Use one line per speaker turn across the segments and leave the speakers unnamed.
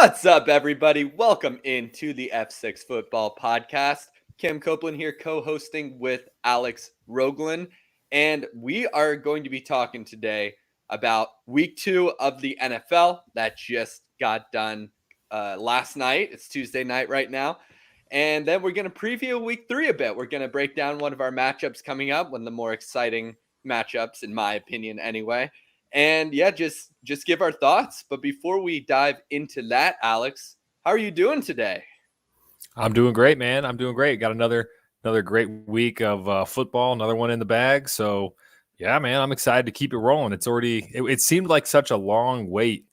What's up, everybody? Welcome into the F6 Football Podcast. Cam Copeland here, co-hosting with Alex Roglin, and we are going to be talking today about Week 2 of the NFL that just got done last night. It's Tuesday night right now, and then we're going to preview Week 3 a bit. We're going to break down one of our matchups coming up, one of the more exciting matchups, in my opinion, anyway. And yeah, just give our thoughts. But before we dive into that, Alex, how are you doing today?
I'm doing great, man. I'm doing great. Got another great week of football, another one in the bag. So yeah, man, I'm excited to keep it rolling. It seemed like such a long wait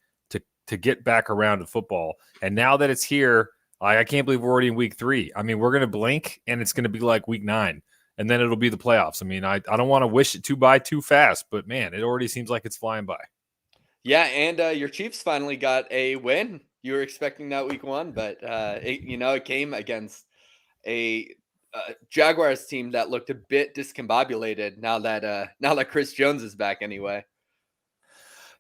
to get back around to football, and now that it's here, I can't believe we're already in week 3. I mean, we're gonna blink, and it's gonna be like week 9. And then it'll be the playoffs. I mean, I don't want to wish it by too fast, but man, it already seems like it's flying by.
Yeah, and your Chiefs finally got a win. You were expecting that week 1, but it came against a Jaguars team that looked a bit discombobulated now that Chris Jones is back anyway.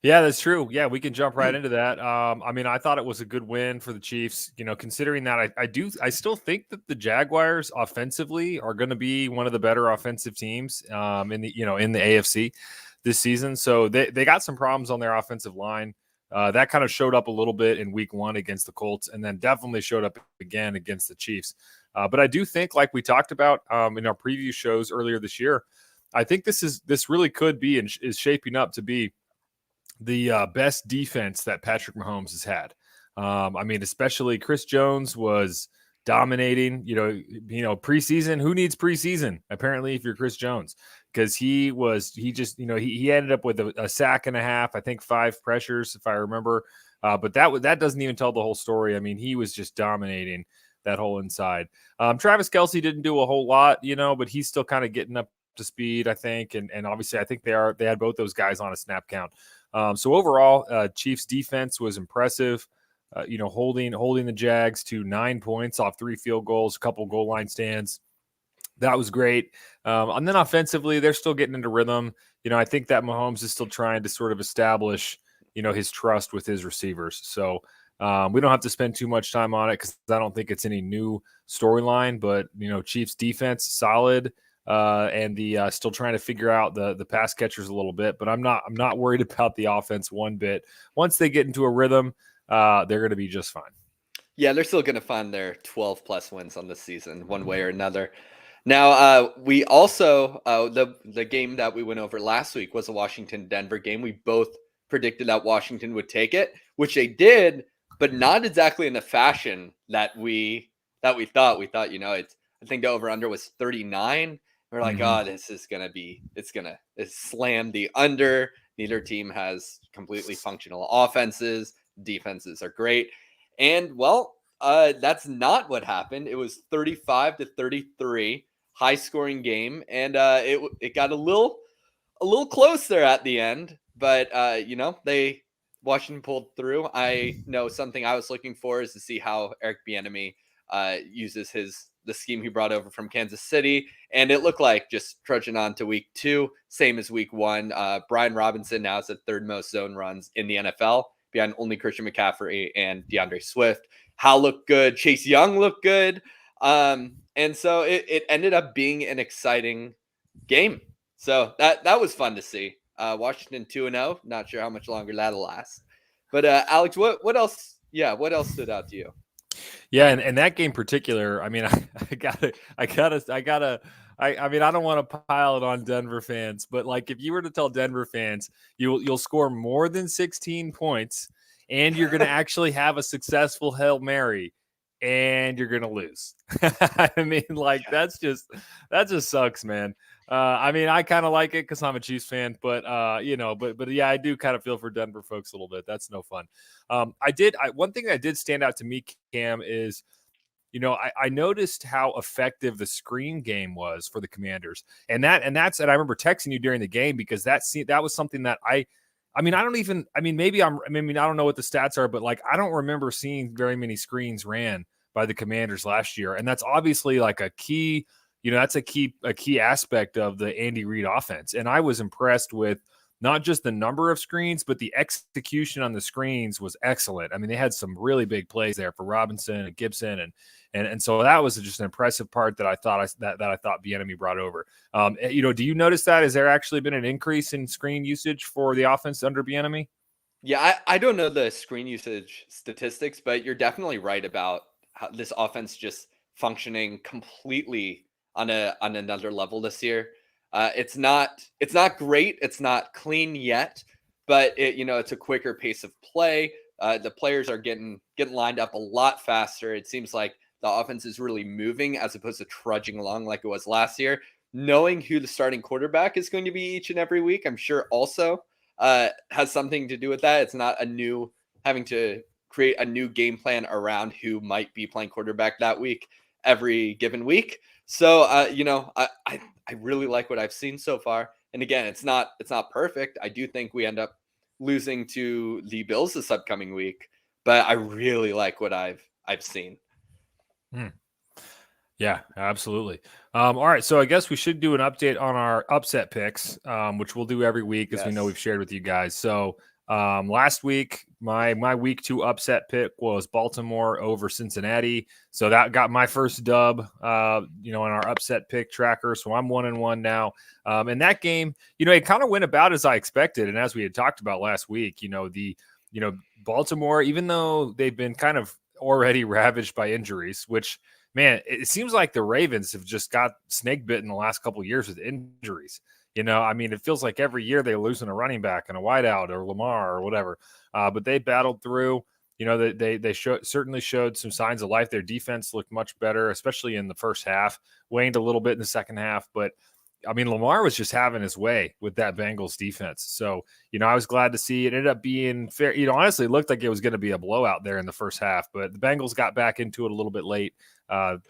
Yeah, that's true. Yeah, we can jump right into that. I mean, I thought it was a good win for the Chiefs. You know, considering that I still think that the Jaguars offensively are going to be one of the better offensive teams in the AFC this season. So they got some problems on their offensive line. That kind of showed up a little bit in week 1 against the Colts, and then definitely showed up again against the Chiefs. But I do think, like we talked about in our preview shows earlier this year, I think this really could be and is shaping up to be the best defense that Patrick Mahomes has had. I mean, especially Chris Jones was dominating. Preseason. Who needs preseason? Apparently, if you're Chris Jones, because he ended up with a sack and a half. I think 5 pressures, if I remember. But that doesn't even tell the whole story. I mean, he was just dominating that whole inside. Travis Kelce didn't do a whole lot, but he's still kind of getting up to speed, I think. And obviously, I think they had both those guys on a snap count. So overall, Chiefs defense was impressive. Holding the Jags to 9 points off 3 field goals, a couple goal line stands. That was great. And then offensively, they're still getting into rhythm. I think that Mahomes is still trying to sort of establish, his trust with his receivers. So we don't have to spend too much time on it because I don't think it's any new storyline. But Chiefs defense solid. And the still trying to figure out the pass catchers a little bit, but I'm not worried about the offense one bit. Once they get into a rhythm, they're going to be just fine.
Yeah, they're still going to find their 12 plus wins on the season one way or another. Now, we also the game that we went over last week was a Washington-Denver game. We both predicted that Washington would take it, which they did, but not exactly in the fashion that we thought. We thought, I think the over-under was 39. We're like, this is going to slam the under. Neither team has completely functional offenses. Defenses are great. And, well, that's not what happened. It was 35-33, high-scoring game. And it got a little close there at the end. But, Washington pulled through. I know something I was looking for is to see how Eric Bieniemy uses the scheme he brought over from Kansas City, and it looked like just trudging on to week 2, same as week 1. Brian Robinson now has the 3rd most zone runs in the NFL, behind only Christian McCaffrey and DeAndre Swift. Hal looked good, Chase Young looked good, and so it ended up being an exciting game. So that was fun to see. Washington 2-0. Not sure how much longer that'll last. But Alex, what else? Yeah, what else stood out to you?
Yeah, and that game in particular, I mean, I don't want to pile it on Denver fans, but like if you were to tell Denver fans you'll score more than 16 points and you're going to actually have a successful Hail Mary and you're going to lose. I mean, like that just sucks, man. I mean, I kind of like it because I'm a Chiefs fan, but yeah, I do kind of feel for Denver folks a little bit. That's no fun. One thing that did stand out to me, Cam, is, I noticed how effective the screen game was for the Commanders, and I remember texting you during the game because that was something that I don't know what the stats are, but like I don't remember seeing very many screens ran by the Commanders last year, and that's obviously like a key. That's a key aspect of the Andy Reid offense. And I was impressed with not just the number of screens, but the execution on the screens was excellent. I mean, they had some really big plays there for Robinson and Gibson, and so that was just an impressive part that I thought that I thought Bieniemy brought over. Do you notice that? Has there actually been an increase in screen usage for the offense under Bieniemy?
Yeah, I don't know the screen usage statistics, but you're definitely right about how this offense just functioning completely on another level this year. It's not great, it's not clean yet, but it's a quicker pace of play. The players are getting lined up a lot faster. It seems like the offense is really moving as opposed to trudging along like it was last year. Knowing who the starting quarterback is going to be each and every week, I'm sure also has something to do with that. It's not having to create a new game plan around who might be playing quarterback that week every given week. So I really like what I've seen so far. And again, it's not perfect. I do think we end up losing to the Bills this upcoming week, but I really like what I've seen.
Hmm. Yeah, absolutely. All right, so I guess we should do an update on our upset picks, which we'll do every week, as we know
Yes.
we've shared with you guys. So last week, my week 2 upset pick was Baltimore over Cincinnati. So that got my first dub, in our upset pick tracker. So I'm 1-1 now. And that game, it kind of went about as I expected, and as we had talked about last week. Baltimore, even though they've been kind of already ravaged by injuries, which, man, it seems like the Ravens have just got snake bitten the last couple of years with injuries. I mean, it feels like every year they're losing a running back and a wideout or Lamar or whatever. But they battled through. They certainly showed some signs of life. Their defense looked much better, especially in the first half. Waned a little bit in the second half, but I mean, Lamar was just having his way with that Bengals defense. So, I was glad to see it ended up being fair. Honestly, it looked like it was going to be a blowout there in the first half, but the Bengals got back into it a little bit late.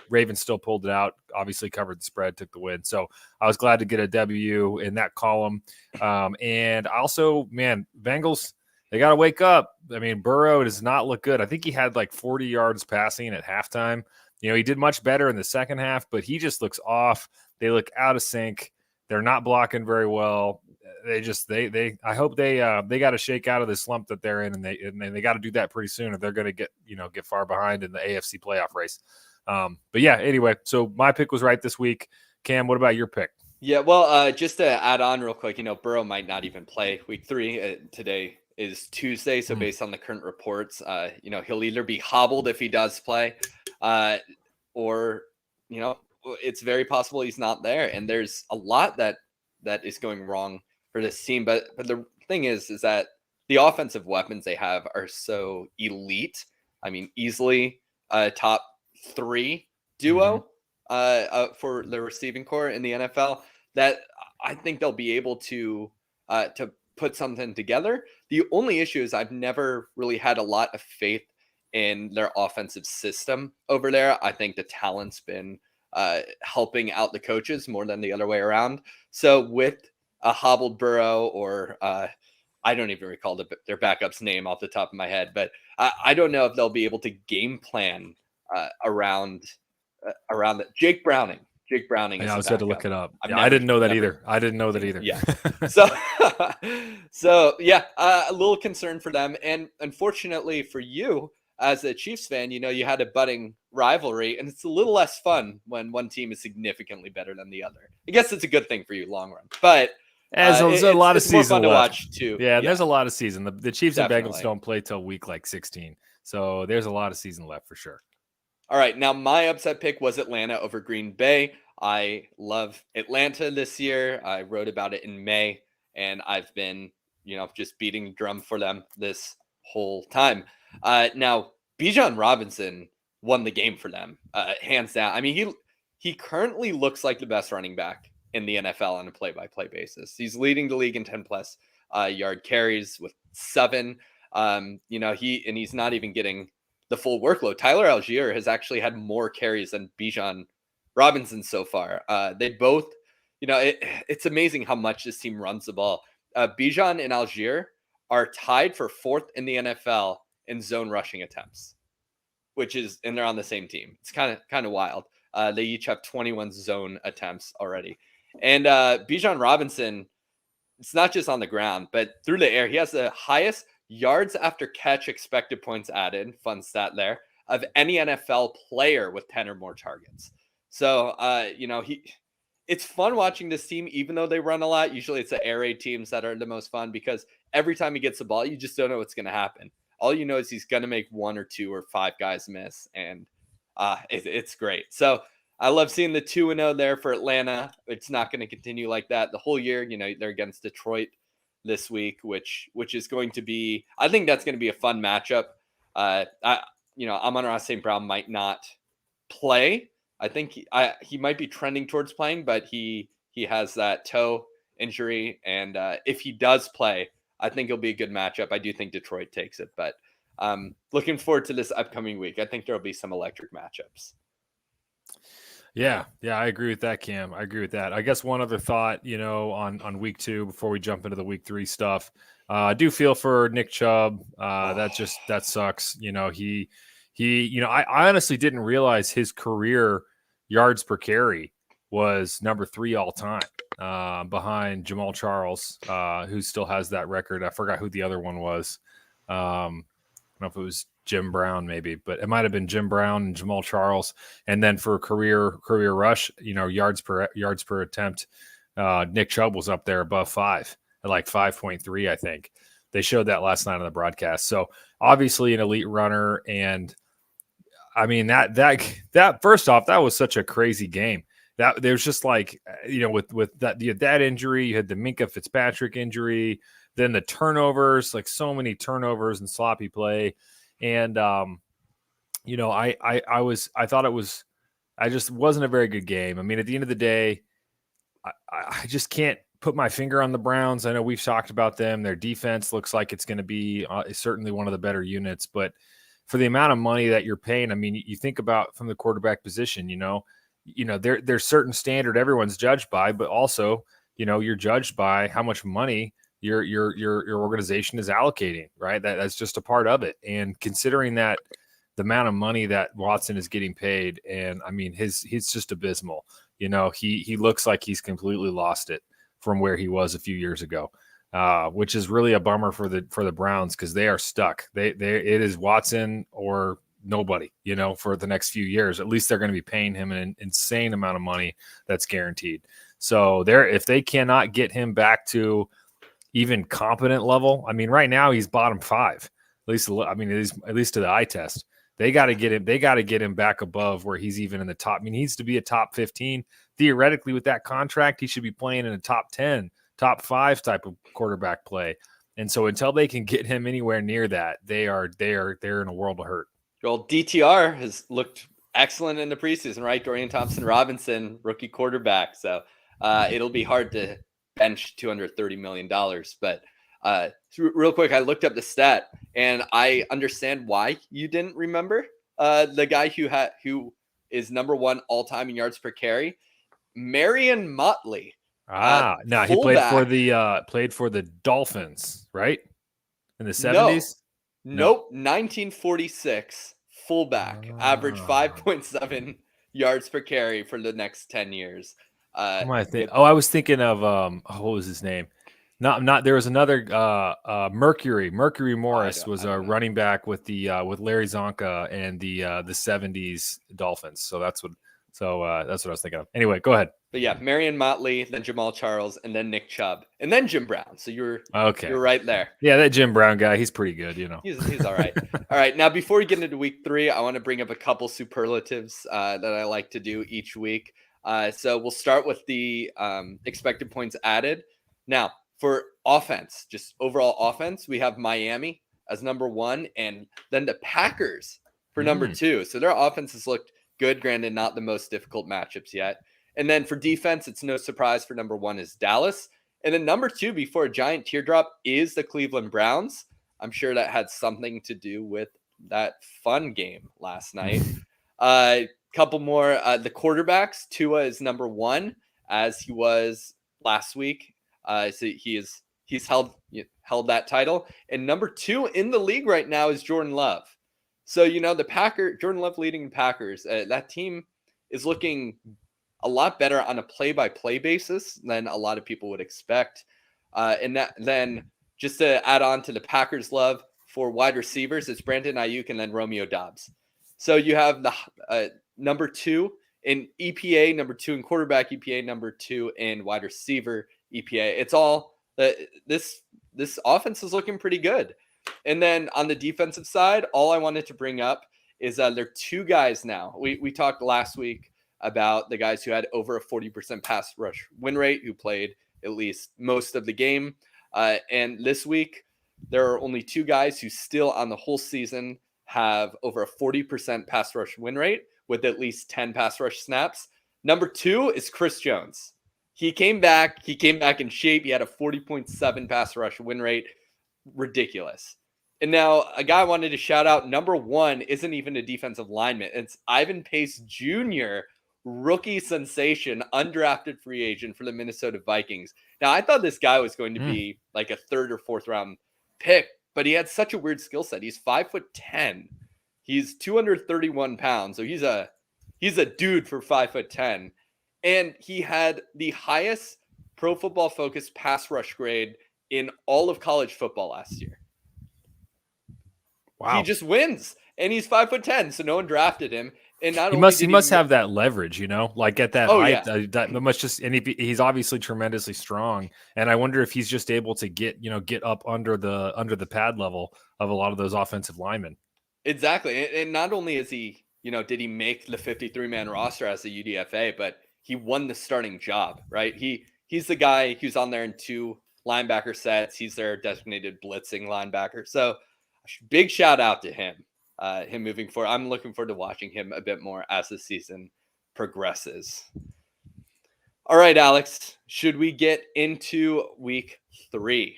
Ravens still pulled it out, obviously covered the spread, took the win. So I was glad to get a W in that column. And also, man, Bengals, they got to wake up. I mean, Burrow does not look good. I think he had like 40 yards passing at halftime. He did much better in the second half, but he just looks off. They look out of sync. They're not blocking very well. I hope they got to shake out of the slump that they're in, and they got to do that pretty soon, or they're going to get far behind in the AFC playoff race. But yeah, anyway, so my pick was right this week. Cam, what about your pick?
Yeah, well, just to add on real quick, Burrow might not even play week 3. Today is Tuesday, so based on the current reports, he'll either be hobbled if he does play, or it's very possible he's not there. And there's a lot that is going wrong for this team. But the thing is that the offensive weapons they have are so elite. I mean, easily top 3 duo for the receiving core in the NFL, that I think they'll be able to put something together. The only issue is I've never really had a lot of faith in their offensive system over there. I think the talent's been helping out the coaches more than the other way around. So with a hobbled Burrow, or I don't even recall their backup's name off the top of my head, but I don't know if they'll be able to game plan around that. Jake Browning.
I was had to look it up.
Yeah,
I didn't know that either. I didn't know that either.
Yeah. So yeah, a little concern for them. And unfortunately for you, as a Chiefs fan, you had a budding rivalry, and it's a little less fun when one team is significantly better than the other. I guess it's a good thing for you long run, but
there's a lot of season
more fun
left
to watch too.
Yeah, there's a lot of season. The Chiefs
Definitely.
and Bengals don't play till week like 16, so there's a lot of season left for sure.
All right, now my upset pick was Atlanta over Green Bay. I love Atlanta this year. I wrote about it in May, and I've been, just beating the drum for them this whole time. Now, Bijan Robinson won the game for them, hands down. I mean, he currently looks like the best running back in the NFL on a play-by-play basis. He's leading the league in 10-plus yard carries with 7. He's not even getting the full workload. Tyler Algier has actually had more carries than Bijan Robinson so far. They both, it's amazing how much this team runs the ball. Bijan and Algier are tied for 4th in the NFL in zone rushing attempts, and they're on the same team. It's kind of wild. They each have 21 zone attempts already. And Bijan Robinson, it's not just on the ground, but through the air. He has the highest yards after catch expected points added, fun stat there, of any NFL player with 10 or more targets. So, it's fun watching this team, even though they run a lot. Usually it's the air raid teams that are the most fun because every time he gets the ball, you just don't know what's going to happen. All you know is he's going to make 1 or 2 or 5 guys miss, and it's great. So I love seeing the 2-0 there for Atlanta. It's not going to continue like that the whole year. They're against Detroit this week, which is going to be, I think that's going to be a fun matchup. Amon-Ra St. Brown might not play. I think he might be trending towards playing, but he has that toe injury, and if he does play, I think it'll be a good matchup. I do think Detroit takes it, but looking forward to this upcoming week. I think there'll be some electric matchups.
Yeah, I agree with that, Cam. I agree with that. I guess one other thought, on week 2 before we jump into the week 3 stuff. I do feel for Nick Chubb. That sucks. I honestly didn't realize his career yards per carry was number 3 all time, behind Jamal Charles, who still has that record. I forgot who the other one was. I don't know if it was Jim Brown, maybe, but it might have been Jim Brown and Jamal Charles. And then for career rush, yards per attempt, Nick Chubb was up there above 5 at like 5.3, I think. They showed that last night on the broadcast. So obviously an elite runner. And I mean, that first off, that was such a crazy game. That there's just like, with that, you had that injury, you had the Minkah Fitzpatrick injury, then the turnovers, like so many turnovers and sloppy play. And, I just wasn't a very good game. I mean, at the end of the day, I just can't put my finger on the Browns. I know we've talked about them. Their defense looks like it's going to be certainly one of the better units, but for the amount of money that you're paying, I mean, you think about from the quarterback position, there's certain standard everyone's judged by, but also, you're judged by how much money your organization is allocating, right? That's just a part of it. And considering that the amount of money that Watson is getting paid, and I mean, he's just abysmal. He looks like he's completely lost it from where he was a few years ago, which is really a bummer for the Browns because they are stuck. It is Watson or nobody, for the next few years. At least they're going to be paying him an insane amount of money that's guaranteed. So if they cannot get him back to even competent level, I mean, right now he's bottom 5, at least to the eye test. They got to get him. They got to get him back above where he's even in the top. I mean, he needs to be a top 15. Theoretically, with that contract, he should be playing in a top 10, top 5 type of quarterback play. And so, until they can get him anywhere near that, they're in a world of hurt.
Well, DTR has looked excellent in the preseason, right? Dorian Thompson-Robinson, rookie quarterback. So it'll be hard to bench $230 million. But real quick, I looked up the stat, and I understand why you didn't remember the guy who is number 1 all time in yards per carry, Marion Motley.
No, he played for the Dolphins, right? In the 70s?
Nope. 1946 fullback, average 5.7 yards per carry for the next 10 years.
I was thinking of what was his name? Not. There was another Mercury. Mercury Morris was a running back with with Larry Zonka and the 70s Dolphins. So that's what I was thinking of. Anyway, go ahead.
But yeah, Marion Motley, then Jamal Charles, and then Nick Chubb, and then Jim Brown. So you're right there.
Yeah, that Jim Brown guy, he's pretty good.
He's all right. All right. Now, before we get into week 3, I want to bring up a couple superlatives that I like to do each week. So we'll start with the expected points added. Now, for offense, just overall offense, we have Miami as number 1, and then the Packers for number 2. So their offenses looked good, granted not the most difficult matchups yet. And then for defense, it's no surprise for number 1 is Dallas. And then number 2, before a giant teardrop, is the Cleveland Browns. I'm sure that had something to do with that fun game last night. Couple more. The quarterbacks, Tua is number 1, as he was last week. So he's held that title. And number 2 in the league right now is Jordan Love. So, Jordan Love leading the Packers. That team is looking a lot better on a play-by-play basis than a lot of people would expect. Then just to add on to the Packers' love for wide receivers, it's Brandon Ayuk and then Romeo Dobbs. So you have the number 2 in EPA, number 2 in quarterback EPA, number 2 in wide receiver EPA. It's all this offense is looking pretty good. And then on the defensive side, all I wanted to bring up is there are 2 guys now. We talked last week about the guys who had over a 40% pass rush win rate, who played at least most of the game. And this week, there are only 2 guys who still on the whole season have over a 40% pass rush win rate with at least 10 pass rush snaps. Number 2 is Chris Jones. He came back in shape. He had a 40.7 pass rush win rate. Ridiculous. And now a guy I wanted to shout out, number 1 isn't even a defensive lineman. It's Ivan Pace Jr., rookie sensation, undrafted free agent for the Minnesota Vikings. Now, I thought this guy was going to be like a 3rd or 4th round pick, but he had such a weird skill set. He's 5'10". He's 231 pounds. So he's a dude for 5'10". And he had the highest Pro Football Focus pass rush grade in all of college football last year. Wow. He just wins. And he's 5'10", so no one drafted him. And not
he must have that leverage, like at that height.
Yeah.
That must just, and he's obviously tremendously strong. And I wonder if he's just able to get up under the pad level of a lot of those offensive linemen.
Exactly. And not only is he, did he make the 53-man roster as a UDFA, but he won the starting job, right? He's the guy who's on there in 2 linebacker sets. He's their designated blitzing linebacker. So big shout out to him. Him moving forward. I'm looking forward to watching him a bit more as the season progresses. All right, Alex, should we get into week 3?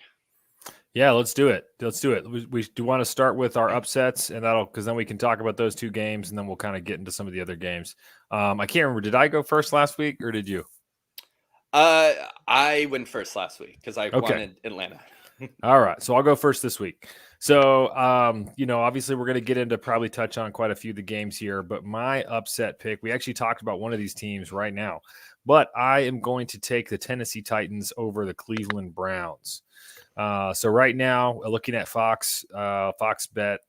Yeah, let's do it. We do want to start with our upsets, and because then we can talk about those 2 games, and then we'll kind of get into some of the other games. I can't remember. Did I go first last week, or did you?
I went first last week because I wanted Atlanta.
All right, so I'll go first this week. So, obviously we're going to get into probably touch on quite a few of the games here, but my upset pick, we actually talked about one of these teams right now, but I am going to take the Tennessee Titans over the Cleveland Browns. So right now, looking at Fox Bet,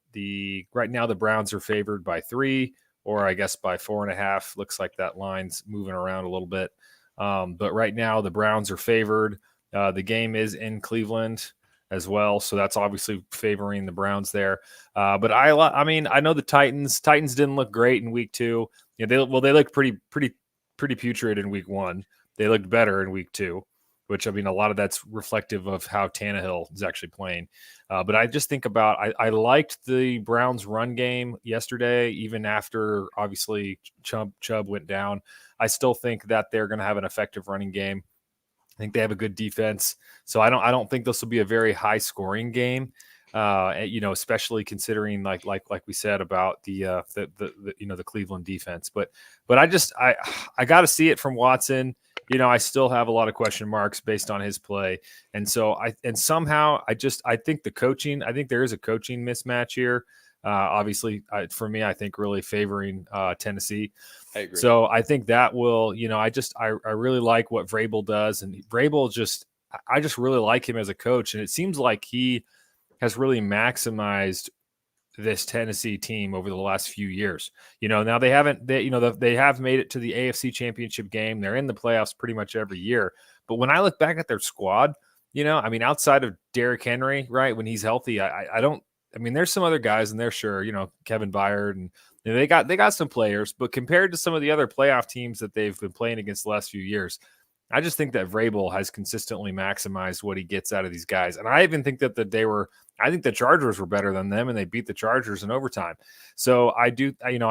right now the Browns are favored by 3, or I guess by 4.5. Looks like that line's moving around a little bit. But right now the Browns are favored. The game is in Cleveland as well, so that's obviously favoring the Browns there. But I mean, I know the Titans didn't look great in week 2. They looked pretty putrid in week 1. They looked better in week 2, which, I mean, a lot of that's reflective of how Tannehill is actually playing. But I just think about, I liked the Browns run game yesterday, even after obviously Chubb went down. I still think that they're going to have an effective running game. I think they have a good defense. So I don't think this will be a very high scoring game. Especially considering like we said about the Cleveland defense. But I got to see it from Watson. I still have a lot of question marks based on his play. And so I think the coaching, I think there is a coaching mismatch here. Obviously, for me, I think really favoring Tennessee.
I agree.
So I think that will, I really like what Vrabel does. And Vrabel I just really like him as a coach. And it seems like he has really maximized this Tennessee team over the last few years. Now they have made it to the AFC Championship game. They're in the playoffs pretty much every year. But when I look back at their squad, outside of Derrick Henry, right, when he's healthy, there's some other guys in there, sure, Kevin Byard, and they got some players, but compared to some of the other playoff teams that they've been playing against the last few years, I just think that Vrabel has consistently maximized what he gets out of these guys. And I even think that I think the Chargers were better than them, and they beat the Chargers in overtime. So I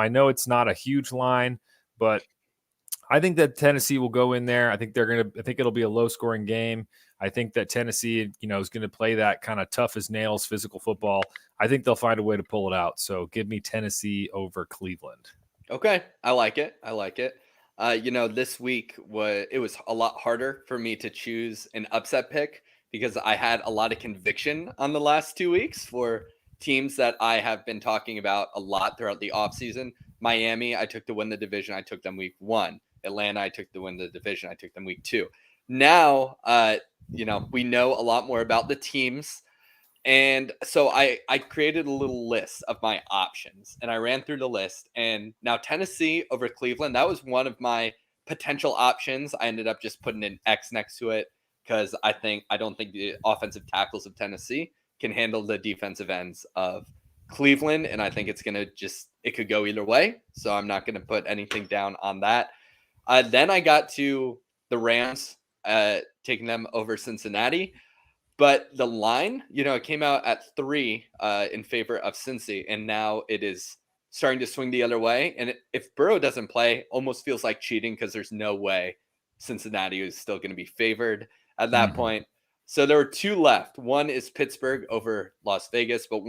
know it's not a huge line, but I think that Tennessee will go in there. I think it'll be a low scoring game. I think that Tennessee, is going to play that kind of tough as nails physical football. I think they'll find a way to pull it out. So give me Tennessee over Cleveland.
Okay. I like it. This week it was a lot harder for me to choose an upset pick because I had a lot of conviction on the last 2 weeks for teams that I have been talking about a lot throughout the offseason. Miami, I took to win the division. I took them week 1. Atlanta, I took to win the division. I took them week 2. Now, we know a lot more about the teams. And so I created a little list of my options and I ran through the list. And now Tennessee over Cleveland, that was one of my potential options. I ended up just putting an X next to it because I don't think the offensive tackles of Tennessee can handle the defensive ends of Cleveland. And I think it could go either way. So I'm not going to put anything down on that. Then I got to the Rams, taking them over Cincinnati. But the line, it came out at 3 in favor of Cincy, and now it is starting to swing the other way. And if Burrow doesn't play, almost feels like cheating because there's no way Cincinnati is still going to be favored at that point. So there were 2 left. One is Pittsburgh over Las Vegas, but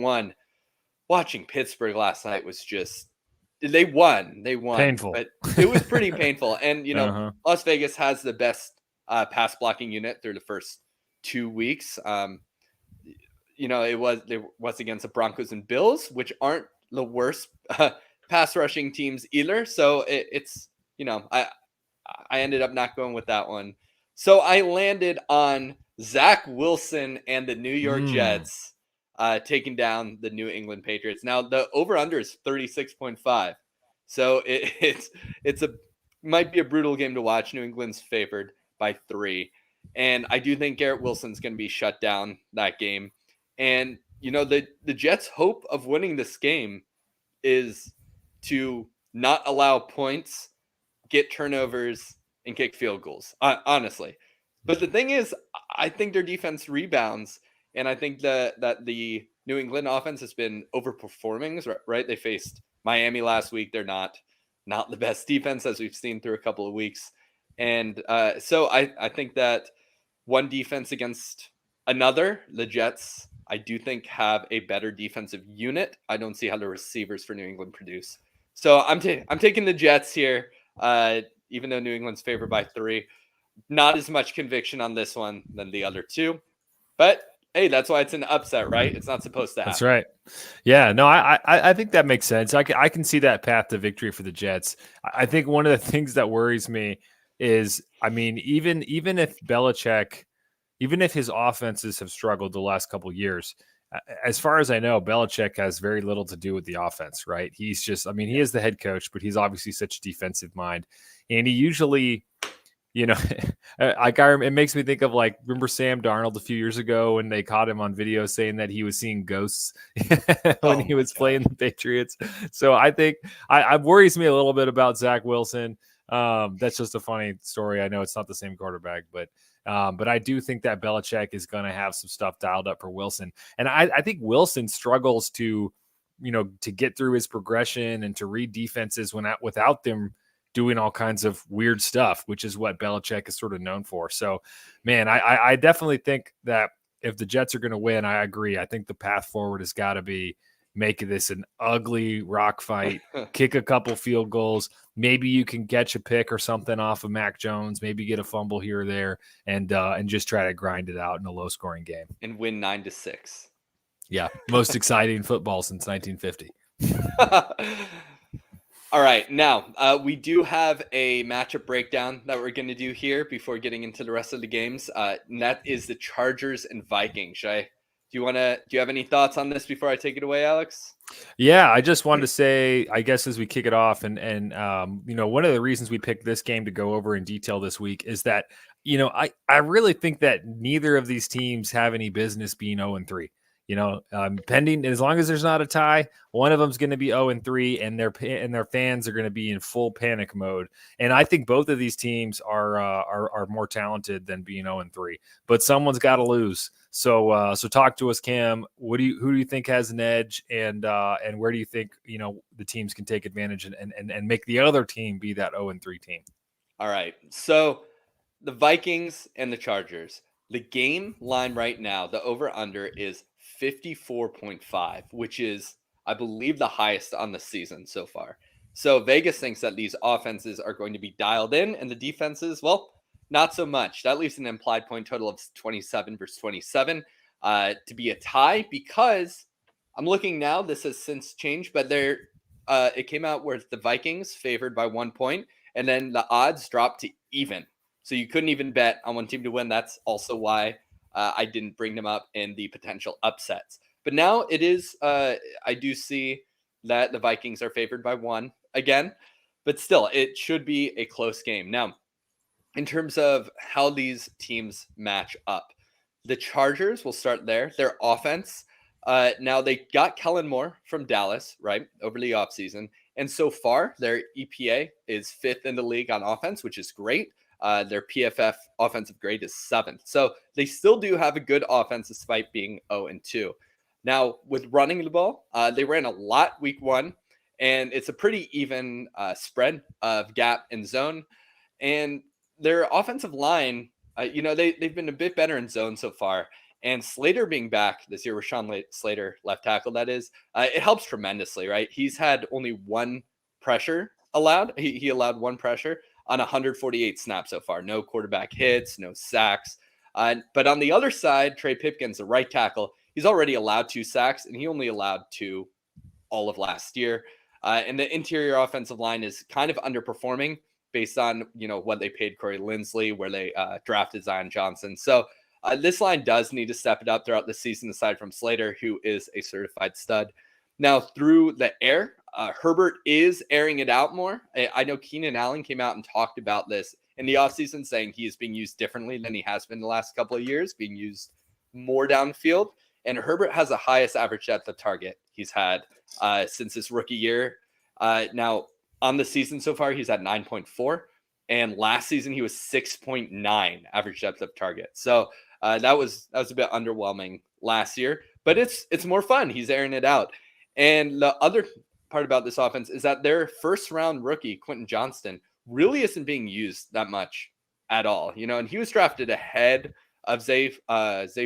watching Pittsburgh last night was just they won,
Painful.
but it was pretty painful. And Las Vegas has the best pass blocking unit through the first 2 weeks. It was against the Broncos and Bills, which aren't the worst pass rushing teams either. So it's I ended up not going with that one. So I landed on Zach Wilson and the New York Jets taking down the New England Patriots. Now the over under is 36.5. So it's might be a brutal game to watch. New England's favored by 3. And I do think Garrett Wilson's going to be shut down that game. And, the Jets' hope of winning this game is to not allow points, get turnovers, and kick field goals, honestly. But the thing is, I think their defense rebounds. And I think that the New England offense has been overperforming, right? They faced Miami last week. They're not the best defense, as we've seen through a couple of weeks. And so I think that one defense against another, the Jets, I do think have a better defensive unit. I don't see how the receivers for New England produce. So I'm taking the Jets here, even though New England's favored by 3. Not as much conviction on this one than the other 2. But hey, that's why it's an upset, right? It's not supposed to happen.
That's right. Yeah, no, I think that makes sense. I can see that path to victory for the Jets. I think one of the things that worries me is, even if Belichick, even if his offenses have struggled the last couple of years, as far as I know, Belichick has very little to do with the offense, right? He's just, he is the head coach, but he's obviously such a defensive mind. And he usually, it makes me think of remember Sam Darnold a few years ago when they caught him on video saying that he was seeing ghosts when he was playing the Patriots. So I think it worries me a little bit about Zach Wilson. That's just a funny story. I know it's not the same quarterback, but I do think that Belichick is going to have some stuff dialed up for Wilson. And I think Wilson struggles to get through his progression and to read defenses without them doing all kinds of weird stuff, which is what Belichick is sort of known for. So, man, I definitely think that if the Jets are going to win, I agree. I think the path forward has got to be make this an ugly rock fight, kick a couple field goals. Maybe you can catch a pick or something off of Mac Jones, maybe get a fumble here or there, and just try to grind it out in a low-scoring game.
And win 9-6.
Yeah, most exciting football since 1950.
All right, now we do have a matchup breakdown that we're going to do here before getting into the rest of the games. And that is the Chargers and Vikings. Do you have any thoughts on this before I take it away, Alex?
Yeah, I just wanted to say, I guess as we kick it off, and one of the reasons we picked this game to go over in detail this week is that I really think that neither of these teams have any business being 0-3. Pending, as long as there's not a tie, one of them's going to be 0-3, and their fans are going to be in full panic mode. And I think both of these teams are more talented than being 0-3. But someone's got to lose. So talk to us, Cam. Who do you think has an edge, and where do you think the teams can take advantage and make the other team be that 0-3 team?
All right. So the Vikings and the Chargers. The game line right now, the over-under is 54.5, which is, I believe, the highest on the season so far. So Vegas thinks that these offenses are going to be dialed in, and the defenses, well, not so much. That leaves an implied point total of 27 versus 27 to be a tie, because I'm looking now, this has since changed, but it came out where the Vikings favored by 1 point, and then the odds dropped to even. So you couldn't even bet on one team to win. That's also why I didn't bring them up in the potential upsets. But now it is, I do see that the Vikings are favored by 1 again, but still, it should be a close game. Now, in terms of how these teams match up, the Chargers will start there. Their offense, now they got Kellen Moore from Dallas, right, over the offseason. And so far, their EPA is 5th in the league on offense, which is great. Their PFF offensive grade is 7th. So they still do have a good offense despite being 0-2. Now, with running the ball, they ran a lot week 1, and it's a pretty even spread of gap and zone. And their offensive line, they've been a bit better in zone so far. And Slater being back this year, Rashawn Slater, left tackle, that is, it helps tremendously, right? He's had only 1 pressure allowed. He allowed 1 pressure on 148 snaps so far. No quarterback hits, no sacks. But on the other side, Trey Pipkins, the right tackle, he's already allowed 2 sacks, and he only allowed 2 all of last year. And the interior offensive line is kind of underperforming based on, what they paid Corey Linsley, where they drafted Zion Johnson. So this line does need to step it up throughout the season, aside from Slater, who is a certified stud. Now, through the air, Herbert is airing it out more. I know Keenan Allen came out and talked about this in the offseason, saying he is being used differently than he has been the last couple of years, being used more downfield. And Herbert has the highest average depth of target he's had since his rookie year. Now, on the season so far, he's at 9.4. And last season, he was 6.9 average depth of target. So that was a bit underwhelming last year. But it's more fun. He's airing it out. And the other part about this offense is that their first-round rookie, Quentin Johnston, really isn't being used that much at all. And he was drafted ahead of Zay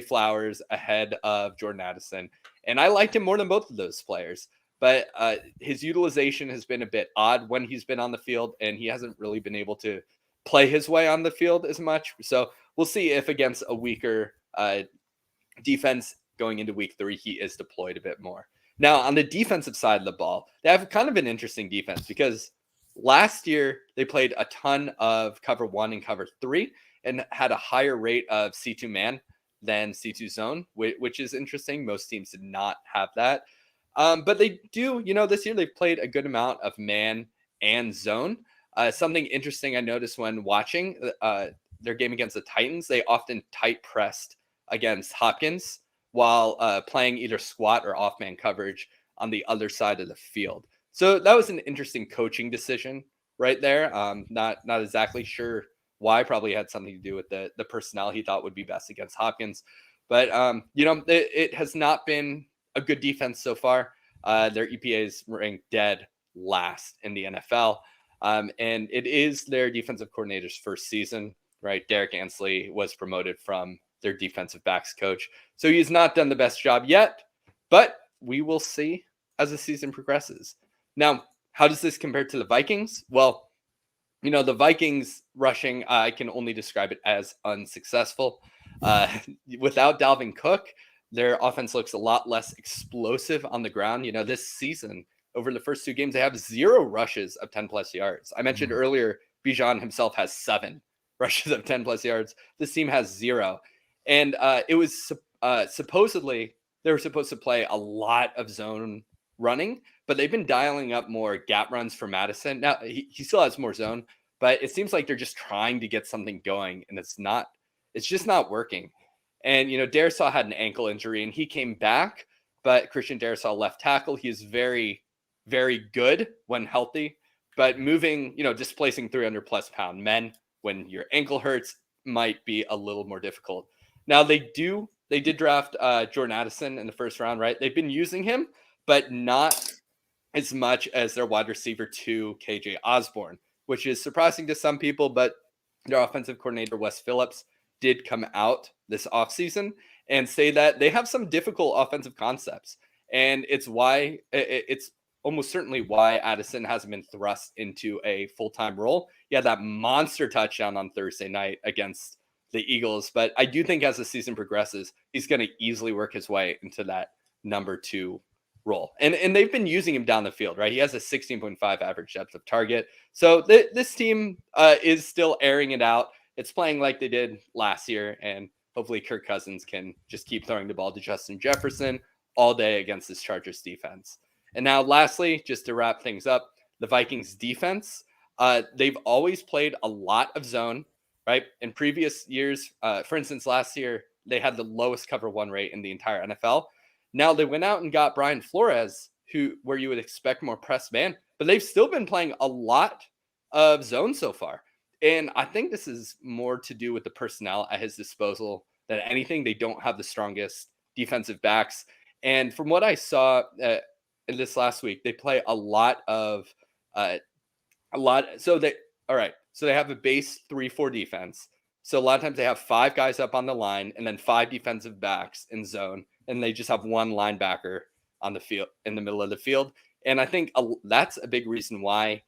Flowers, ahead of Jordan Addison. And I liked him more than both of those players. But his utilization has been a bit odd when he's been on the field, and he hasn't really been able to play his way on the field as much. So we'll see if against a weaker defense going into week 3, he is deployed a bit more. Now, on the defensive side of the ball, they have kind of an interesting defense because last year they played a ton of cover 1 and cover 3 and had a higher rate of C2 man than C2 zone, which is interesting. Most teams did not have that. But they do, this year they've played a good amount of man and zone. Something interesting I noticed when watching their game against the Titans, they often tight pressed against Hopkins while playing either squat or off-man coverage on the other side of the field. So that was an interesting coaching decision right there. Not exactly sure why. Probably had something to do with the personnel he thought would be best against Hopkins. But, it has not been a good defense so far. Their EPA is ranked dead last in the NFL. And it is their defensive coordinator's first season, right? Derek Ansley was promoted from their defensive backs coach. So he's not done the best job yet, but we will see as the season progresses. Now, how does this compare to the Vikings? Well, the Vikings rushing, I can only describe it as unsuccessful. Without Dalvin Cook, their offense looks a lot less explosive on the ground. This season, over the first 2 games, they have 0 rushes of 10-plus yards. I mentioned earlier, Bijan himself has 7 rushes of 10-plus yards. This team has 0. And it was supposedly, they were supposed to play a lot of zone running, but they've been dialing up more gap runs for Madison. Now, he still has more zone, but it seems like they're just trying to get something going, and it's just not working. And, Darisaw had an ankle injury, and he came back, but Christian Darisaw, left tackle, he is very, very good when healthy, but moving, displacing 300-plus pound men when your ankle hurts might be a little more difficult. Now, they did draft Jordan Addison in the first round, right? They've been using him, but not as much as their wide receiver 2, KJ Osborne, which is surprising to some people, but their offensive coordinator, Wes Phillips, did come out this offseason and say that they have some difficult offensive concepts. And it's almost certainly why Addison hasn't been thrust into a full-time role. He had that monster touchdown on Thursday night against the Eagles. But I do think as the season progresses, he's going to easily work his way into that number 2 role. And they've been using him down the field, right? He has a 16.5 average depth of target. So this team is still airing it out. it's playing like they did last year, and hopefully Kirk Cousins can just keep throwing the ball to Justin Jefferson all day against this Chargers defense. And now, lastly, just to wrap things up, the Vikings defense, they've always played a lot of zone, right? In previous years, for instance, last year, they had the lowest cover one rate in the entire NFL. Now they went out and got Brian Flores, where you would expect more press man, but they've still been playing a lot of zone so far. And I think this is more to do with the personnel at his disposal than anything. They don't have the strongest defensive backs. And from what I saw in this last week, they play a lot. So they have a base 3-4 defense. So a lot of times they have 5 guys up on the line and then 5 defensive backs in zone, and they just have 1 linebacker on the field in the middle of the field. And I think that's a big reason why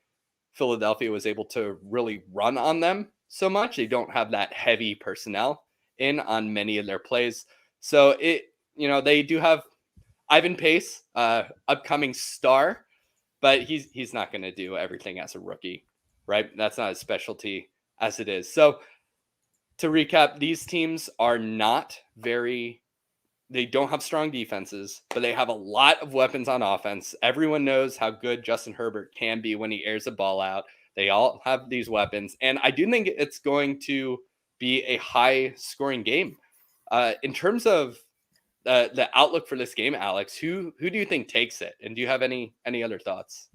Philadelphia was able to really run on them so much. They don't have that heavy personnel in on many of their plays. So they do have Ivan Pace, upcoming star, but he's not going to do everything as a rookie, right? That's not his specialty as it is. So to recap, these teams are they don't have strong defenses, but they have a lot of weapons on offense. Everyone knows how good Justin Herbert can be when he airs the ball out. They all have these weapons. And I do think it's going to be a high scoring game. In terms of the outlook for this game, Alex, who do you think takes it? And do you have any other thoughts?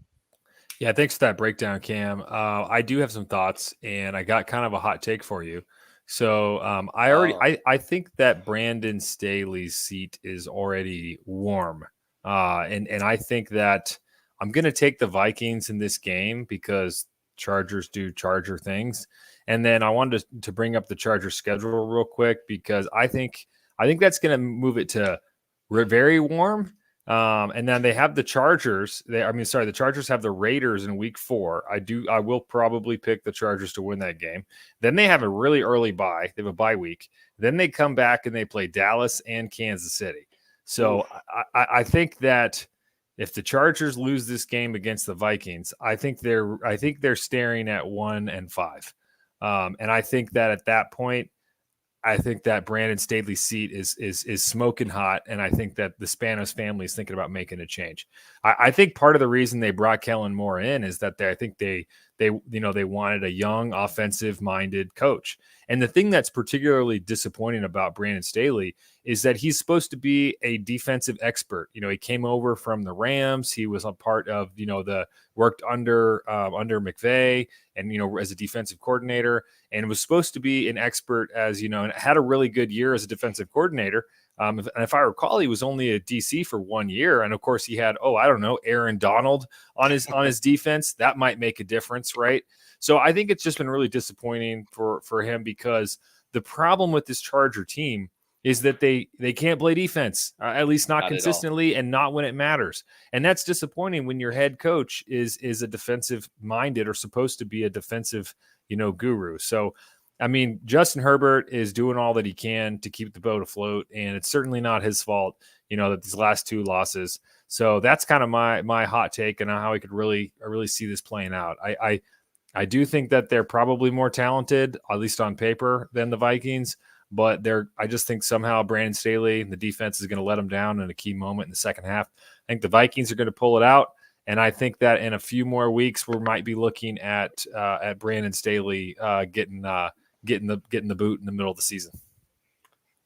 Yeah, thanks for that breakdown, Cam. I do have some thoughts, and I got kind of a hot take for you. So I think that Brandon Staley's seat is already warm, and I think that I'm going to take the Vikings in this game because Chargers do Charger things. And then I wanted to bring up the Chargers schedule real quick because I think that's going to move it to very warm. And then they have the Chargers. The Chargers have the Raiders in week 4. I will probably pick the Chargers to win that game. Then they have a really early bye. They have a bye week. Then they come back and they play Dallas and Kansas City. So I think that if the Chargers lose this game against the Vikings, I think they're staring at 1-5. And I think that at that point, I think that Brandon Staley's seat is smoking hot, and I think that the Spanos family is thinking about making a change. I think part of the reason they brought Kellen Moore in is that they wanted a young, offensive-minded coach. And the thing that's particularly disappointing about Brandon Staley is that he's supposed to be a defensive expert. He came over from the Rams. He was a part of worked under McVay and as a defensive coordinator, and was supposed to be an expert and had a really good year as a defensive coordinator. If I recall, he was only a DC for 1 year, and of course he had Aaron Donald on his defense. That might make a difference, right? So I think it's just been really disappointing for him because the problem with this Charger team is that they can't play defense, at least not consistently and not when it matters. And that's disappointing when your head coach is a defensive minded or supposed to be a defensive, guru. So, I mean, Justin Herbert is doing all that he can to keep the boat afloat, and it's certainly not his fault, that these last 2 losses. So that's kind of my hot take and how I could really see this playing out. I do think that they're probably more talented, at least on paper, than the Vikings. But I just think somehow Brandon Staley and the defense is going to let them down in a key moment in the second half. I think the Vikings are going to pull it out, and I think that in a few more weeks we might be looking at Brandon Staley getting the boot in the middle of the season.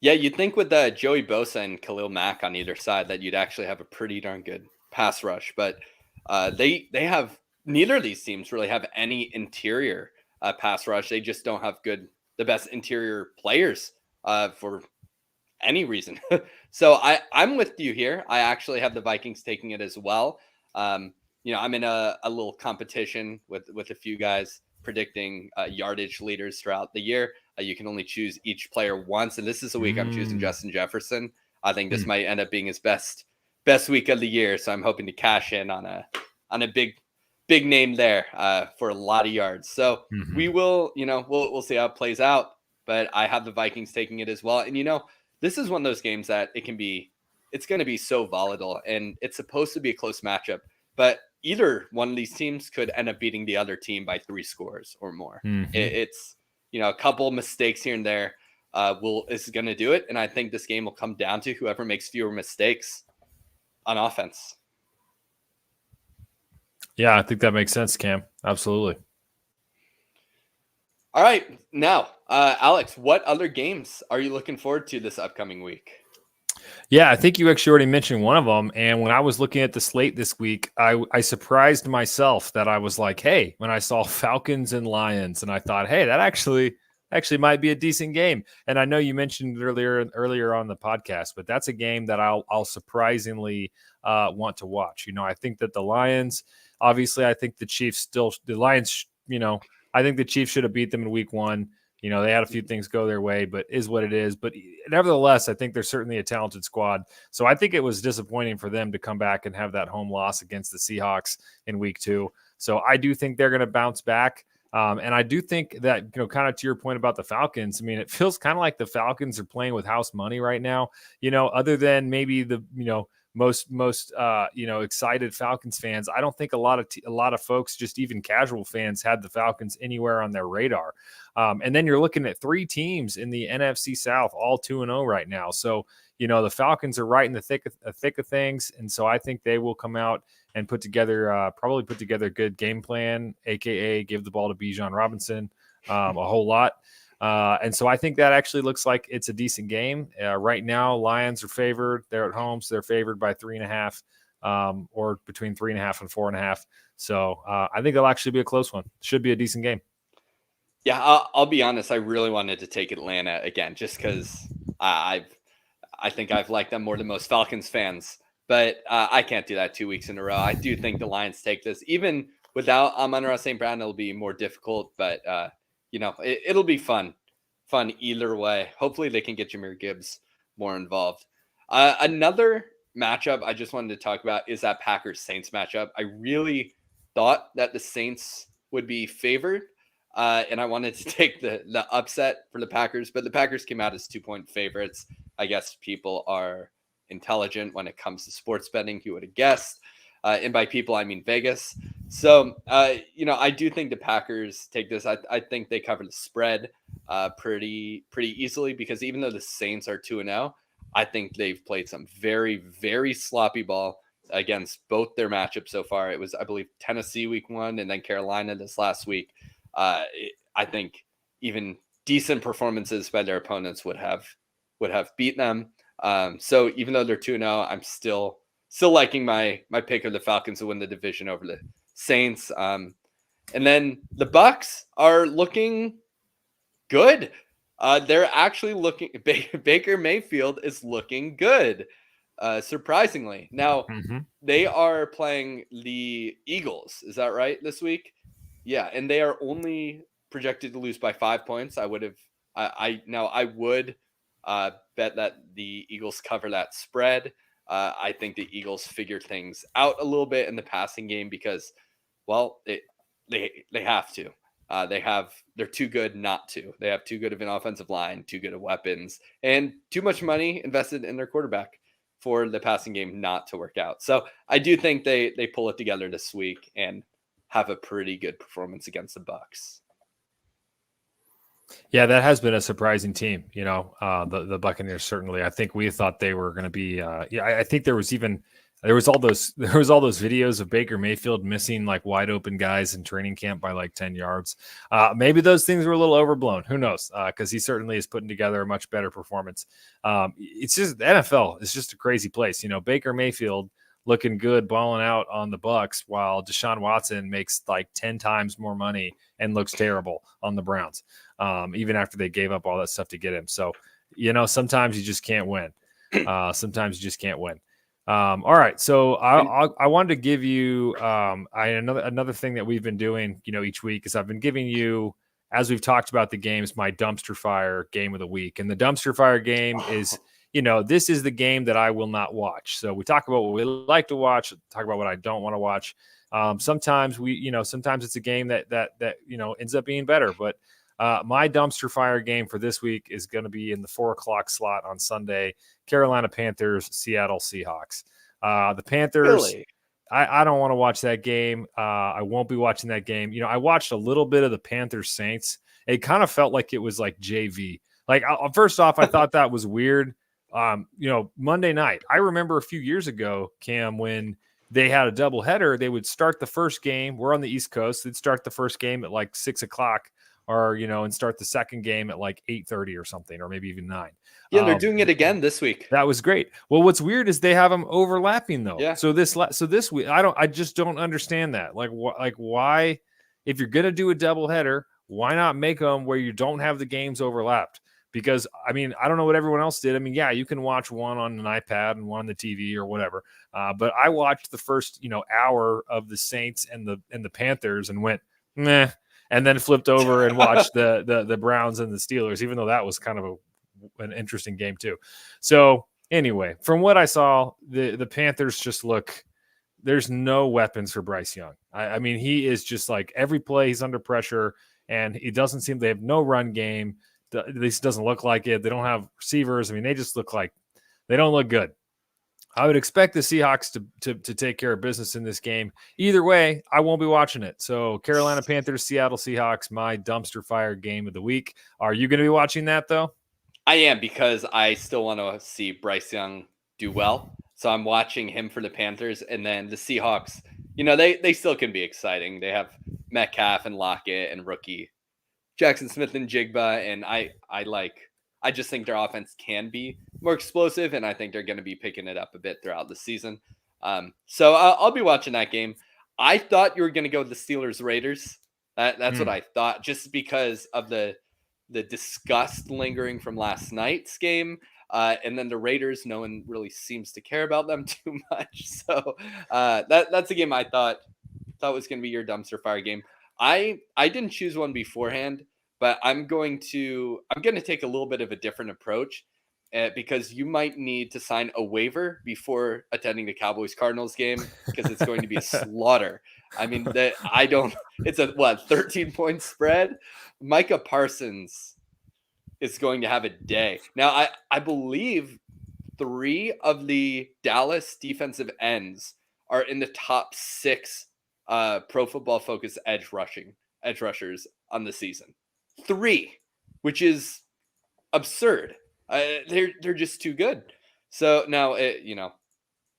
Yeah, you'd think with Joey Bosa and Khalil Mack on either side that you'd actually have a pretty darn good pass rush, but they have neither of these teams really have any interior pass rush. They just don't have the best interior players for any reason. So I'm with you here. I actually have the Vikings taking it as well. I'm in a little competition with a few guys predicting yardage leaders throughout the year. You can only choose each player once, and this is a week I'm choosing Justin Jefferson. I think this might end up being his best week of the year, so I'm hoping to cash in on a big name there for a lot of yards. So we will, we'll see how it plays out. But I have the Vikings taking it as well. And this is one of those games that it's going to be so volatile, and it's supposed to be a close matchup. But either one of these teams could end up beating the other team by 3 scores or more. a couple mistakes here and there is going to do it. And I think this game will come down to whoever makes fewer mistakes on offense.
Yeah, I think that makes sense, Cam. Absolutely.
All right. Now, Alex, what other games are you looking forward to this upcoming week?
Yeah, I think you actually already mentioned one of them. And when I was looking at the slate this week, I surprised myself that I was like, hey, when I saw Falcons and Lions, and I thought, hey, that actually might be a decent game. And I know you mentioned it earlier on the podcast, but that's a game that I'll surprisingly want to watch. I think that the Lions, obviously, I think the Lions, I think the Chiefs should have beat them in week one. They had a few things go their way, but is what it is. But nevertheless, I think they're certainly a talented squad. So I think it was disappointing for them to come back and have that home loss against the Seahawks in week 2. So I do think they're going to bounce back. And I do think that, kind of to your point about the Falcons, I mean, it feels kind of like the Falcons are playing with house money right now, other than maybe the, most excited Falcons fans. I don't think a lot of folks, just even casual fans, had the Falcons anywhere on their radar. And then you're looking at 3 teams in the NFC South, all 2-0 right now. So, the Falcons are right in the thick of things. And so I think they will come out and probably put together a good game plan, AKA give the ball to Bijan Robinson a whole lot. And so I think that actually looks like it's a decent game. Right now, Lions are favored. They're at home, so they're favored by 3.5, or between 3.5 and 4.5. So I think it'll actually be a close one. Should be a decent game.
Yeah, I'll be honest. I really wanted to take Atlanta again, just because I think I've liked them more than most Falcons fans. But I can't do that 2 weeks in a row. I do think the Lions take this, even without Amon-Ra St. Brown. It'll be more difficult, but it'll be fun either way. Hopefully they can get Jahmyr Gibbs more involved. Another matchup I just wanted to talk about is that Packers-Saints matchup. I really thought that the Saints would be favored, and I wanted to take the upset for the Packers, but the Packers came out as 2-point favorites. I guess people are intelligent when it comes to sports betting. You would have guessed. And by people, I mean Vegas. So, I do think the Packers take this. I think they cover the spread pretty easily, because even though the Saints are 2-0, I think they've played some very, very sloppy ball against both their matchups so far. It was, I believe, Tennessee week 1 and then Carolina this last week. I think even decent performances by their opponents would have beat them. So even though they're 2-0, I'm still liking my pick of the Falcons to win the division over the Saints. And then the Bucks are looking good. They're actually looking. Baker Mayfield is looking good, surprisingly. Now they are playing the Eagles. Is that right this week? Yeah, and they are only projected to lose by 5 points. I would bet that the Eagles cover that spread. I think the Eagles figure things out a little bit in the passing game because, well, they have to. They're too good not to. They have too good of an offensive line, too good of weapons, and too much money invested in their quarterback for the passing game not to work out. So I do think they pull it together this week and have a pretty good performance against the Bucks.
Yeah, that has been a surprising team. The Buccaneers, certainly. I think we thought they were going to be. I think there was all those videos of Baker Mayfield missing like wide open guys in training camp by like 10 yards. Maybe those things were a little overblown. Who knows? Because he certainly is putting together a much better performance. It's just the NFL is just a crazy place. Baker Mayfield looking good, balling out on the Bucks, while Deshaun Watson makes like 10 times more money and looks terrible on the Browns, even after they gave up all that stuff to get him. So, sometimes you just can't win. All right, so I wanted to give you another thing that we've been doing, each week is I've been giving you, as we've talked about the games, my dumpster fire game of the week, and the dumpster fire game is. This is the game that I will not watch. So we talk about what we like to watch, talk about what I don't want to watch. Sometimes sometimes it's a game that ends up being better. But my dumpster fire game for this week is going to be in the 4:00 slot on Sunday. Carolina Panthers, Seattle Seahawks. The Panthers.
Really?
I don't want to watch that game. I won't be watching that game. I watched a little bit of the Panthers Saints, it kind of felt like it was like JV. Like first off, I thought that was weird. Monday night, I remember a few years ago, Cam, when they had a doubleheader, they would start the first game. We're on the East Coast. They'd start the first game at like 6:00 or, and start the second game at like 8:30 or something, or maybe even 9.
Yeah, they're doing it again this week.
That was great. Well, what's weird is they have them overlapping though.
Yeah.
So this week, I just don't understand that. Like why, if you're going to do a doubleheader, why not make them where you don't have the games overlapped? Because I don't know what everyone else did. Yeah, you can watch one on an iPad and one on the TV or whatever. But I watched the first, hour of the Saints and the Panthers and went, meh, and then flipped over and watched the Browns and the Steelers, even though that was kind of an interesting game too. So anyway, from what I saw, the Panthers just look, there's no weapons for Bryce Young. He is just like every play he's under pressure, and it doesn't seem, they have no run game. At least it doesn't look like it. They don't have receivers. They just look like they don't look good. I would expect the Seahawks to take care of business in this game. Either way, I won't be watching it. So Carolina Panthers, Seattle Seahawks, my dumpster fire game of the week. Are you going to be watching that though?
I am, because I still want to see Bryce Young do well. So I'm watching him for the Panthers, and then the Seahawks, they still can be exciting. They have Metcalf and Lockett and rookie Jackson Smith and Jigba, and I just think their offense can be more explosive, and I think they're going to be picking it up a bit throughout the season. So I'll be watching that game. I thought you were going to go with the Steelers Raiders. That's what I thought, just because of the disgust lingering from last night's game. And then the Raiders, no one really seems to care about them too much. So that's a game I thought was going to be your dumpster fire game. I didn't choose one beforehand, but I'm going to take a little bit of a different approach, because you might need to sign a waiver before attending the Cowboys-Cardinals game, because it's going to be a slaughter. It's a 13-point spread. Micah Parsons is going to have a day. Now, I believe 3 of the Dallas defensive ends are in the top 6 Pro Football Focus edge rushers on the season. 3, which is absurd. They're just too good. So now,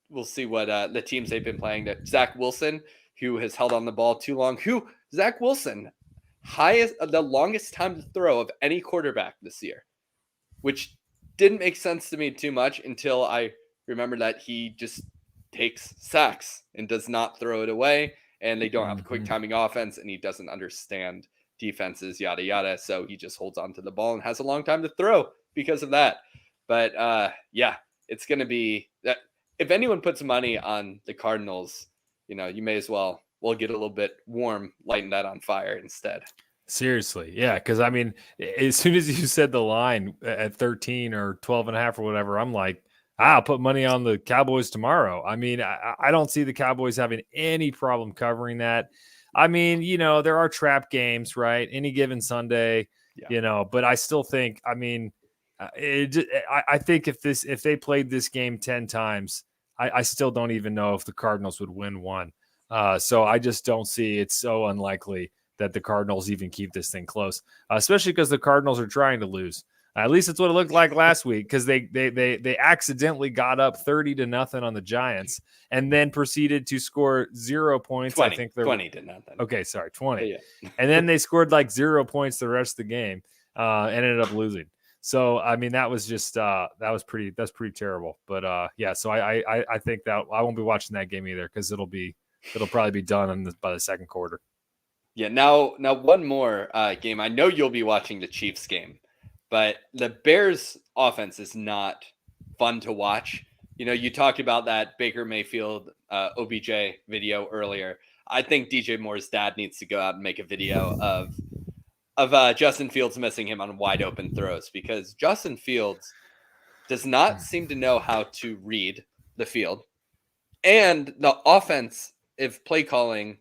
we'll see what the teams they've been playing. That Zach Wilson, who has held on the ball too long. Zach Wilson, the longest time to throw of any quarterback this year, which didn't make sense to me too much until I remember that he just takes sacks and does not throw it away. And they don't have a quick timing offense, and he doesn't understand defenses, yada, yada. So he just holds on to the ball and has a long time to throw because of that. But it's going to be that. If anyone puts money on the Cardinals, you may as well get a little bit warm, lighten that on fire instead.
Seriously. Yeah. Cause as soon as you said the line at 13 or 12.5 or whatever, I'm like, I'll put money on the Cowboys tomorrow. I don't see the Cowboys having any problem covering that. There are trap games, right? Any given Sunday, but I still think, I think if they played this game 10 times, I still don't even know if the Cardinals would win one. So I just don't see, it's so unlikely that the Cardinals even keep this thing close, especially because the Cardinals are trying to lose. At least that's what it looked like last week, because they accidentally got up 30-0 on the Giants and then proceeded to score 0 points.
20,
I think they're
20-0.
Okay, sorry, 20.
Yeah.
And then they scored like 0 points the rest of the game and ended up losing. So that was just that's pretty terrible. But so I think that I won't be watching that game either, because it'll probably be done by the second quarter.
Yeah. Now one more game. I know you'll be watching the Chiefs game. But the Bears offense is not fun to watch. You talked about that Baker Mayfield OBJ video earlier. I think DJ Moore's dad needs to go out and make a video of Justin Fields missing him on wide open throws, because Justin Fields does not seem to know how to read the field. And the offense, if play calling,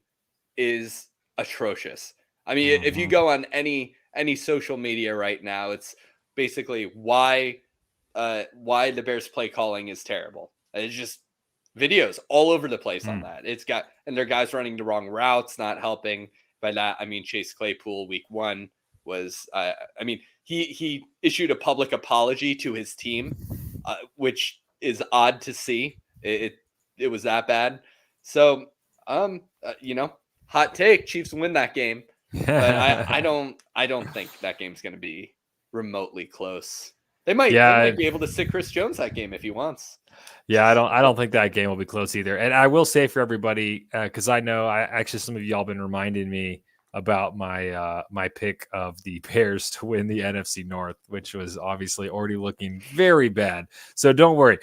is atrocious. If you go on any social media right now, it's basically why the Bears play calling is terrible. It's just videos all over the place on that. And their guys running the wrong routes, not helping. By that, I mean Chase Claypool week 1 was, I mean, he issued a public apology to his team, which is odd to see. It was that bad. So, hot take: Chiefs win that game, but I don't think that game's going to be remotely close. They
Yeah,
might be able to sit Chris Jones that game if he wants.
yeah, I don't think that game will be close either. And I will say for everybody, because I know I actually some of y'all been reminding me about my pick of the Bears to win the NFC North, which was obviously already looking very bad. So don't worry.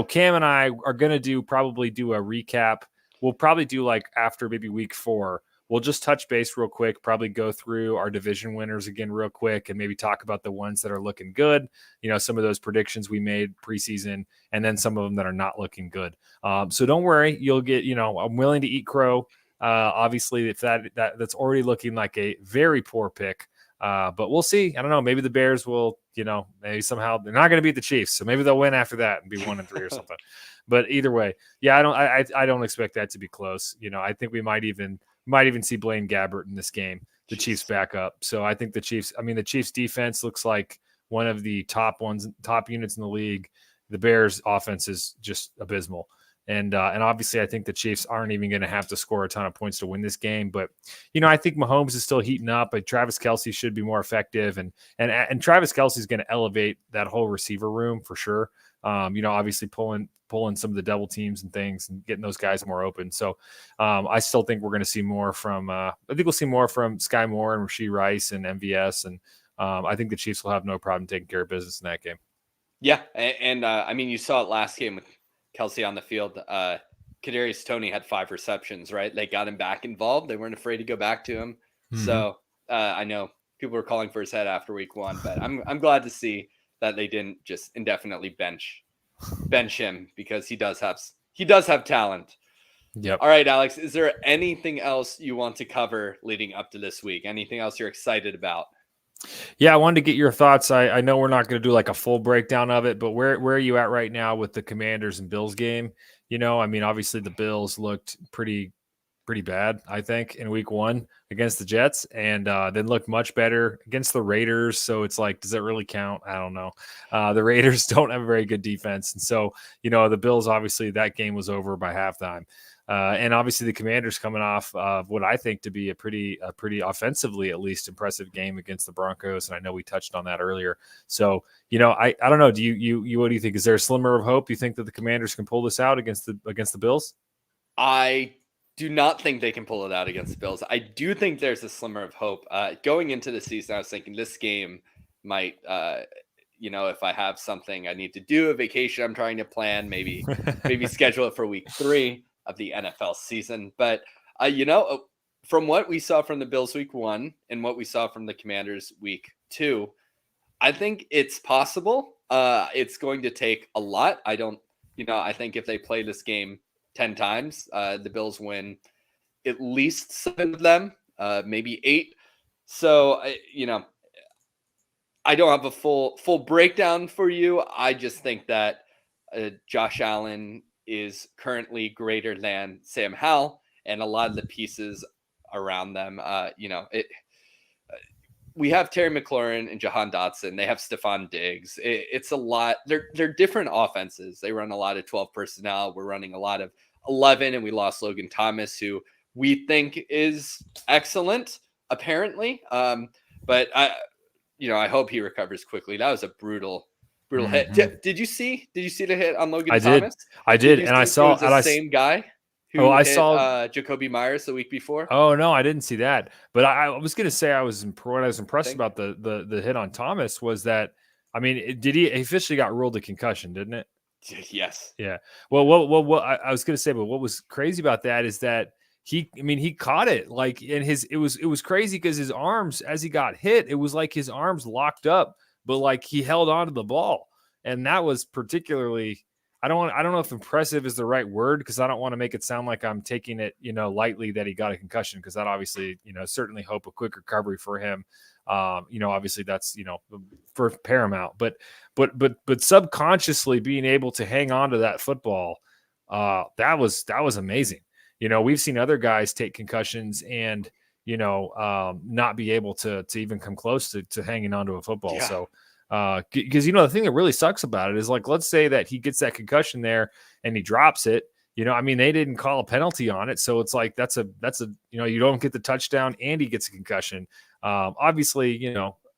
Cam and I are gonna probably do a recap. We'll probably do like after maybe week 4. We'll just touch base real quick, probably go through our division winners again real quick, and maybe talk about the ones that are looking good. Some of those predictions we made preseason, and then some of them that are not looking good. So don't worry, you'll get. I'm willing to eat crow. Obviously, if that's already looking like a very poor pick. But we'll see. I don't know. Maybe the Bears will. Maybe somehow they're not going to beat the Chiefs, so maybe they'll win after that and be 1-3 or something. But either way, yeah, I don't expect that to be close. I think we might even see Blaine Gabbert in this game, the Chiefs backup. So I think the Chiefs defense looks like one of the top units in the league. The Bears offense is just abysmal. And obviously I think the Chiefs aren't even going to have to score a ton of points to win this game. But, I think Mahomes is still heating up, but Travis Kelce should be more effective. And Travis Kelce is going to elevate that whole receiver room for sure. Obviously pulling some of the double teams and things and getting those guys more open. So I still think we're going to see more from I think we'll see more from Sky Moore and Rashee Rice and MVS. And I think the Chiefs will have no problem taking care of business in that game.
Yeah. And you saw it last game with Kelce on the field. Kadarius Toney had 5 receptions, right? They got him back involved. They weren't afraid to go back to him. Mm-hmm. So I know people were calling for his head after week 1, but I'm glad to see that they didn't just indefinitely bench him, because he does have talent.
Yep.
All right, Alex, is there anything else you want to cover leading up to this week? Anything else you're excited about?
Yeah, I wanted to get your thoughts. I know we're not going to do like a full breakdown of it, but where are you at right now with the Commanders and Bills game? Obviously the Bills looked pretty bad, I think, in week 1 against the Jets, and then looked much better against the Raiders. So it's like, does it really count? I don't know. The Raiders don't have a very good defense. And so, the Bills, obviously that game was over by halftime. And obviously the Commanders coming off of what I think to be a pretty offensively, at least, impressive game against the Broncos. And I know we touched on that earlier. So, I don't know. Do you what do you think? Is there a slimmer of hope? Do you think that the Commanders can pull this out against the Bills?
I do not think they can pull it out against the Bills. I do think there's a slimmer of hope. Going into the season, I was thinking this game might, if I have something I need to do, a vacation I'm trying to plan, maybe schedule it for week 3 of the NFL season. But, from what we saw from the Bills week 1 and what we saw from the Commanders week 2, I think it's possible. It's going to take a lot. I think if they play this game 10 times, the Bills win at least 7 of them, maybe 8. So, I don't have a full breakdown for you. I just think that Josh Allen is currently greater than Sam Howell, and a lot of the pieces around them. We have Terry McLaurin and Jahan Dotson. They have Stephon Diggs. It's a lot. They're different offenses. They run a lot of 12 personnel. We're running a lot of 11, and we lost Logan Thomas, who we think is excellent, apparently. But I hope he recovers quickly. That was a brutal hit. Did you see the hit on Logan Thomas?
I did, and I saw
the same guy who saw Jacoby Myers the week before.
Oh no, I didn't see that. But I was going to say what I was impressed about the hit on Thomas was that, he officially got ruled a concussion, didn't it?
Yes.
Yeah. Well, I was going to say, but what was crazy about that is that he caught it, like, and it was crazy because his arms, as he got hit, it was like his arms locked up, but like he held on to the ball. And that was particularly, I don't know if impressive is the right word, because I don't want to make it sound like I'm taking it, lightly that he got a concussion, because that obviously, certainly hope a quick recovery for him. Obviously that's, for paramount, but subconsciously being able to hang on to that football, that was amazing. We've seen other guys take concussions and, not be able to even come close to hanging onto a football.
Yeah.
So, because the thing that really sucks about it is, like, let's say that he gets that concussion there and he drops it. They didn't call a penalty on it, so it's like that's a you don't get the touchdown and he gets a concussion. Obviously,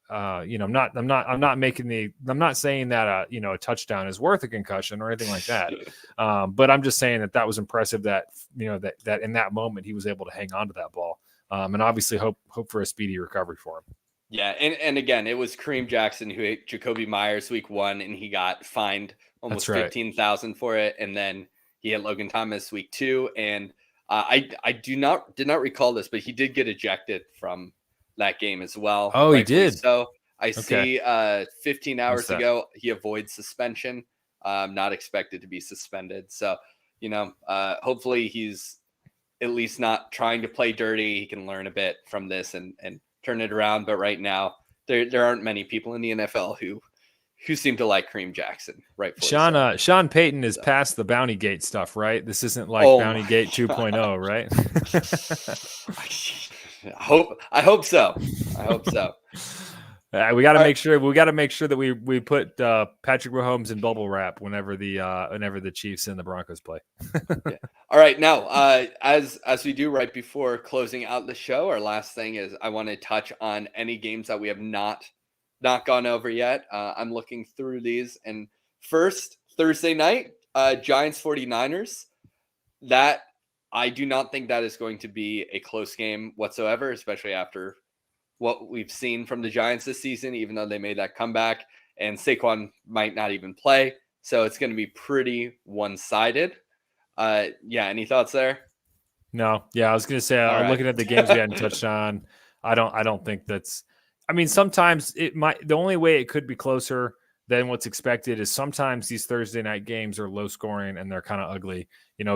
I'm not saying that a touchdown is worth a concussion or anything like that. But I'm just saying that was impressive that that in that moment he was able to hang on to that ball. And obviously hope for a speedy recovery for him.
Yeah, and again, it was Kareem Jackson who hit Jacoby Myers week 1, and he got fined almost $15,000 for it, and then he hit Logan Thomas week 2, and I did not recall this, but he did get ejected from that game as well.
Oh, he did.
So I see 15 hours ago he avoids suspension, not expected to be suspended. So hopefully he's at least not trying to play dirty. He can learn a bit from this and turn it around. But right now, there aren't many people in the NFL who seem to like Kareem Jackson, rightfully.
Sean Payton is past the Bounty Gate stuff, right? This isn't like Bounty Gate 2.0, right?
I hope so.
We got to make sure. We got to make sure that we put Patrick Mahomes in bubble wrap whenever the Chiefs and the Broncos play.
Yeah. All right, now as we do right before closing out the show, our last thing is I want to touch on any games that we have not gone over yet. I'm looking through these, and first Thursday night, Giants 49ers. That I do not think that is going to be a close game whatsoever, especially after what we've seen from the Giants this season, even though they made that comeback, and Saquon might not even play. So it's going to be pretty one-sided. Any thoughts there?
No. Yeah, I was going to say, I'm looking at the games we hadn't touched on. I don't think that's, sometimes it might, the only way it could be closer than what's expected is sometimes these Thursday night games are low scoring and they're kind of ugly.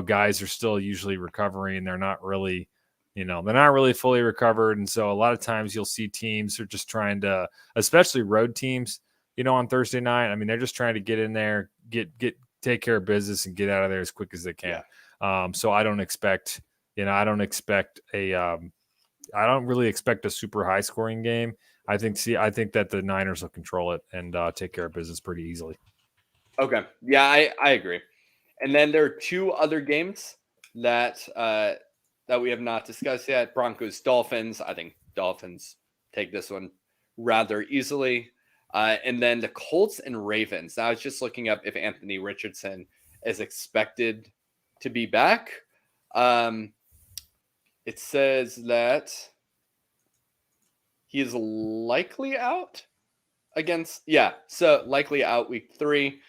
Guys are still usually recovering. They're not really, they're not really fully recovered. And so a lot of times you'll see teams are just trying to, especially road teams, on Thursday night. I just trying to get in there, take care of business and get out of there as quick as they can. Yeah. So I don't expect, I don't really expect a super high scoring game. I think that the Niners will control it and take care of business pretty easily.
Okay. Yeah, I agree. And then there are two other games that we have not discussed yet. Broncos, Dolphins. I think Dolphins take this one rather easily. And then the Colts and Ravens. Now, I was just looking up if Anthony Richardson is expected to be back. It says that he is likely out so likely out week 3.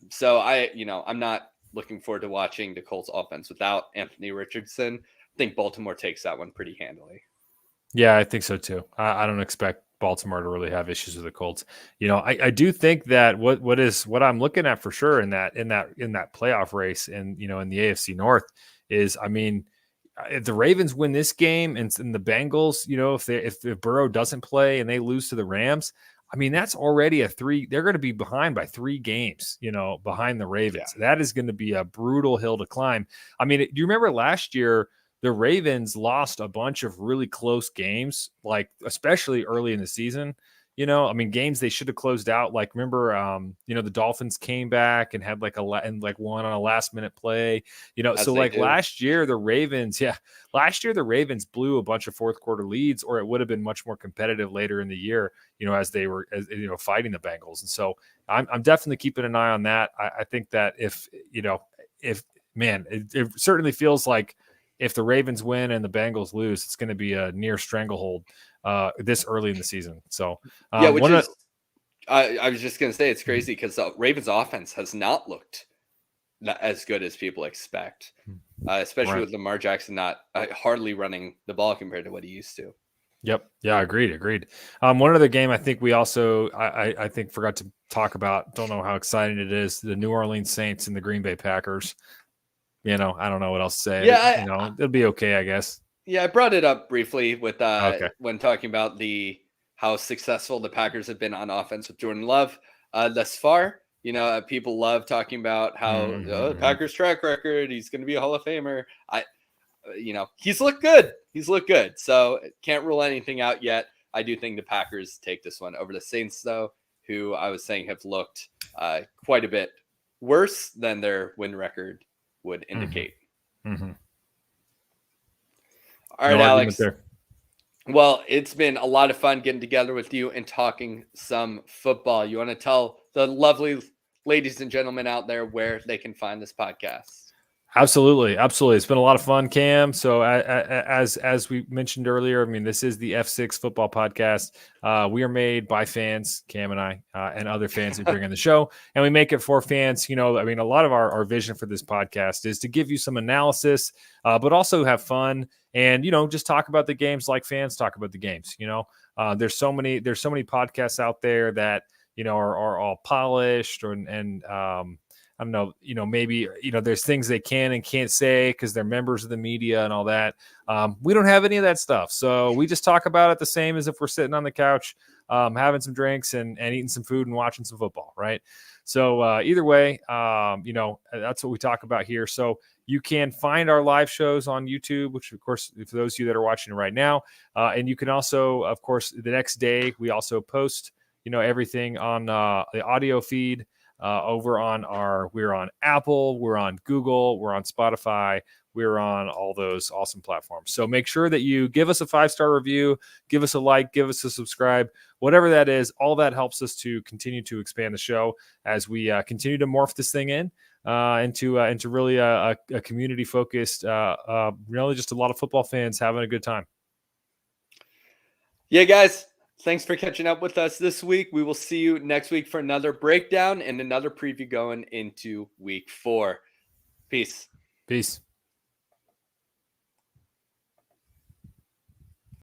So I'm not looking forward to watching the Colts offense without Anthony Richardson. I think Baltimore takes that one pretty handily.
Yeah, I think so too. I don't expect Baltimore to really have issues with the Colts. I do think that what I'm looking at for sure in that playoff race and in the AFC North is, if the Ravens win this game and the Bengals, if Burrow doesn't play and they lose to the Rams, that's already they're going to be behind by 3 games, behind the Ravens. Yeah. That is going to be a brutal hill to climb. Do you remember last year, the Ravens lost a bunch of really close games, like especially early in the season, games they should have closed out. Like, remember, the Dolphins came back and had won on a last minute play, so like last year, the Ravens blew a bunch of fourth quarter leads, or it would have been much more competitive later in the year, as they were, fighting the Bengals. And so I'm definitely keeping an eye on that. I think that it certainly feels like if the Ravens win and the Bengals lose, it's going to be a near stranglehold this early in the season. So
I was just going to say it's crazy because the Ravens offense has not looked as good as people expect, especially with Lamar Jackson not hardly running the ball compared to what he used to.
Yep. Yeah. Agreed. One other game I think we also, I think forgot to talk about, don't know how exciting it is, the New Orleans Saints and the Green Bay Packers. I don't know what else to say. Yeah, it'll be okay, I guess.
Yeah, I brought it up briefly with when talking about how successful the Packers have been on offense with Jordan Love thus far. People love talking about how the Packers track record. He's going to be a Hall of Famer. he's looked good. He's looked good. So can't rule anything out yet. I do think the Packers take this one over the Saints, though, who I was saying have looked quite a bit worse than their win record would indicate.
Mm-hmm.
All right, Alex. Well, it's been a lot of fun getting together with you and talking some football. You want to tell the lovely ladies and gentlemen out there where they can find this podcast?
Absolutely. It's been a lot of fun, Cam. So as we mentioned earlier, I mean, this is the F6 Football Podcast. We are made by fans, Cam and I, and other fans who bring in the show, and we make it for fans. A lot of our vision for this podcast is to give you some analysis, but also have fun and, just talk about the games like fans talk about the games. There's so many podcasts out there that, are all polished and I don't know, maybe, there's things they can and can't say because they're members of the media and all that. We don't have any of that stuff. So we just talk about it the same as if we're sitting on the couch, having some drinks and eating some food and watching some football. Right. So either way, that's what we talk about here. So you can find our live shows on YouTube, which, of course, for those of you that are watching right now, and you can also, of course, the next day, we also post, everything on the audio feed. We're on Apple, we're on Google, we're on Spotify, we're on all those awesome platforms. So make sure that you give us a 5-star review, give us a like, give us a subscribe, whatever that is. All that helps us to continue to expand the show as we continue to morph this thing into really a community focused, really just a lot of football fans having a good time.
Yeah, guys. Thanks for catching up with us this week. We will see you next week for another breakdown and another preview going into week 4. Peace.